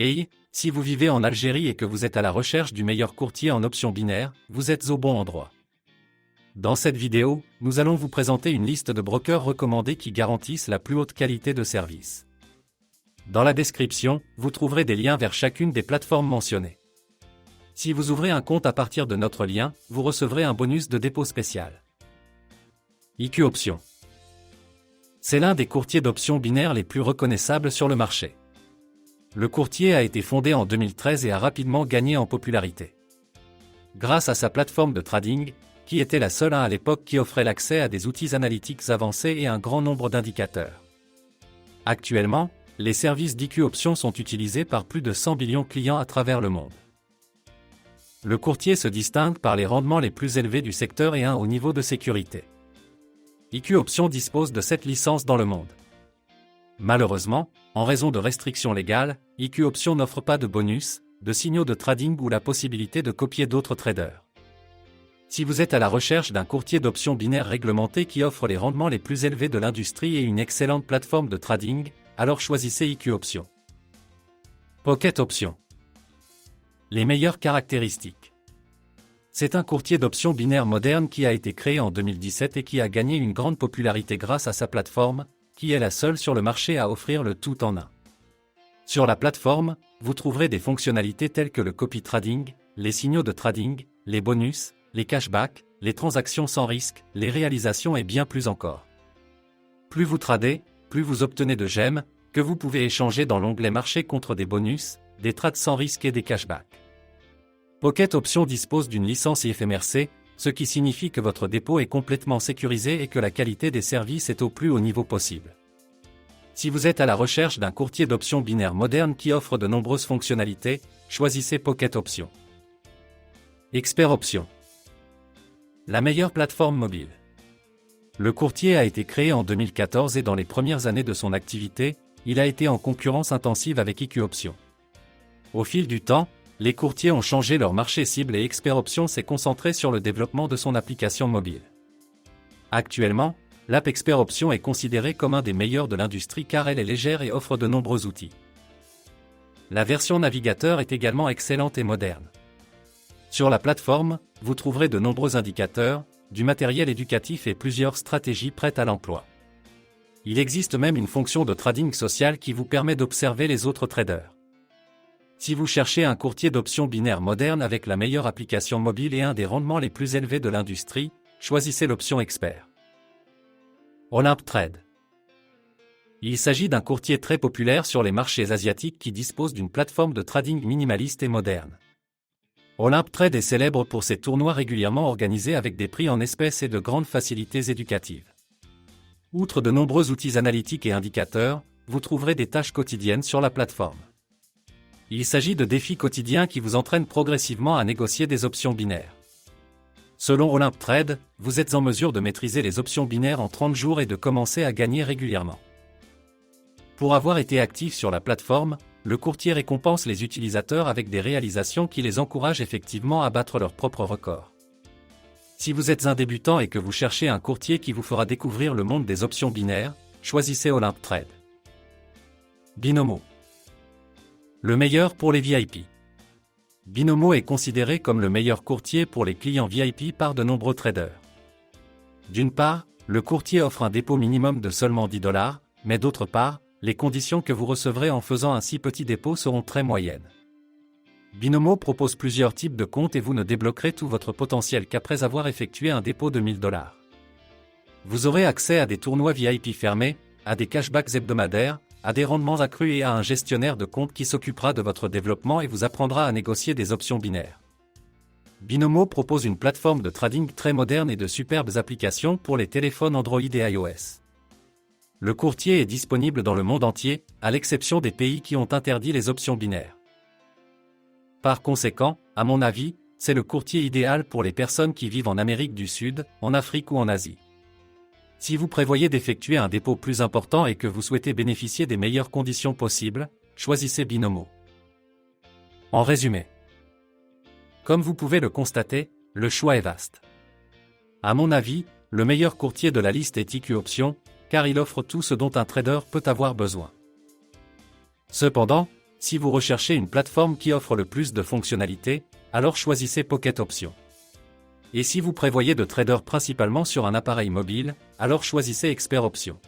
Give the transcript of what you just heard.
Et, si vous vivez en Algérie et que vous êtes à la recherche du meilleur courtier en options binaires, vous êtes au bon endroit. Dans cette vidéo, nous allons vous présenter une liste de brokers recommandés qui garantissent la plus haute qualité de service. Dans la description, vous trouverez des liens vers chacune des plateformes mentionnées. Si vous ouvrez un compte à partir de notre lien, vous recevrez un bonus de dépôt spécial. IQ Options. C'est l'un des courtiers d'options binaires les plus reconnaissables sur le marché. Le courtier a été fondé en 2013 et a rapidement gagné en popularité. Grâce à sa plateforme de trading, qui était la seule à l'époque qui offrait l'accès à des outils analytiques avancés et un grand nombre d'indicateurs. Actuellement, les services d'IQ Options sont utilisés par plus de 100 millions de clients à travers le monde. Le courtier se distingue par les rendements les plus élevés du secteur et un haut niveau de sécurité. IQ Options dispose de 7 licences dans le monde. Malheureusement, en raison de restrictions légales, IQ Options n'offre pas de bonus, de signaux de trading ou la possibilité de copier d'autres traders. Si vous êtes à la recherche d'un courtier d'options binaires réglementé qui offre les rendements les plus élevés de l'industrie et une excellente plateforme de trading, alors choisissez IQ Options. Pocket Options. Les meilleures caractéristiques. C'est un courtier d'options binaires moderne qui a été créé en 2017 et qui a gagné une grande popularité grâce à sa plateforme, qui est la seule sur le marché à offrir le tout en un. Sur la plateforme, vous trouverez des fonctionnalités telles que le copy trading, les signaux de trading, les bonus, les cashbacks, les transactions sans risque, les réalisations et bien plus encore. Plus vous tradez, plus vous obtenez de gemmes, que vous pouvez échanger dans l'onglet marché contre des bonus, des trades sans risque et des cashbacks. Pocket Options dispose d'une licence IFMRC, ce qui signifie que votre dépôt est complètement sécurisé et que la qualité des services est au plus haut niveau possible. Si vous êtes à la recherche d'un courtier d'options binaires moderne qui offre de nombreuses fonctionnalités, choisissez Pocket Options. Expert Options. La meilleure plateforme mobile. Le courtier a été créé en 2014 et dans les premières années de son activité, il a été en concurrence intensive avec IQ Options. Au fil du temps, les courtiers ont changé leur marché cible et Expert Options s'est concentré sur le développement de son application mobile. Actuellement, l'app Expert Options est considérée comme un des meilleurs de l'industrie car elle est légère et offre de nombreux outils. La version navigateur est également excellente et moderne. Sur la plateforme, vous trouverez de nombreux indicateurs, du matériel éducatif et plusieurs stratégies prêtes à l'emploi. Il existe même une fonction de trading social qui vous permet d'observer les autres traders. Si vous cherchez un courtier d'options binaires moderne avec la meilleure application mobile et un des rendements les plus élevés de l'industrie, choisissez l'option Expert. Olymp Trade. Il s'agit d'un courtier très populaire sur les marchés asiatiques qui dispose d'une plateforme de trading minimaliste et moderne. Olymp Trade est célèbre pour ses tournois régulièrement organisés avec des prix en espèces et de grandes facilités éducatives. Outre de nombreux outils analytiques et indicateurs, vous trouverez des tâches quotidiennes sur la plateforme. Il s'agit de défis quotidiens qui vous entraînent progressivement à négocier des options binaires. Selon Olymp Trade, vous êtes en mesure de maîtriser les options binaires en 30 jours et de commencer à gagner régulièrement. Pour avoir été actif sur la plateforme, le courtier récompense les utilisateurs avec des réalisations qui les encouragent effectivement à battre leurs propres records. Si vous êtes un débutant et que vous cherchez un courtier qui vous fera découvrir le monde des options binaires, choisissez Olymp Trade. Binomo. Le meilleur pour les VIP. Binomo est considéré comme le meilleur courtier pour les clients VIP par de nombreux traders. D'une part, le courtier offre un dépôt minimum de seulement $10, mais d'autre part, les conditions que vous recevrez en faisant un si petit dépôt seront très moyennes. Binomo propose plusieurs types de comptes et vous ne débloquerez tout votre potentiel qu'après avoir effectué un dépôt de $1000. Vous aurez accès à des tournois VIP fermés, à des cashbacks hebdomadaires, à des rendements accrus et à un gestionnaire de compte qui s'occupera de votre développement et vous apprendra à négocier des options binaires. Binomo propose une plateforme de trading très moderne et de superbes applications pour les téléphones Android et iOS. Le courtier est disponible dans le monde entier, à l'exception des pays qui ont interdit les options binaires. Par conséquent, à mon avis, c'est le courtier idéal pour les personnes qui vivent en Amérique du Sud, en Afrique ou en Asie. Si vous prévoyez d'effectuer un dépôt plus important et que vous souhaitez bénéficier des meilleures conditions possibles, choisissez Binomo. En résumé, comme vous pouvez le constater, le choix est vaste. À mon avis, le meilleur courtier de la liste est IQ Options, car il offre tout ce dont un trader peut avoir besoin. Cependant, Si vous recherchez une plateforme qui offre le plus de fonctionnalités, alors choisissez Pocket Options. Et si vous prévoyez de trader principalement sur un appareil mobile, alors choisissez Expert Options.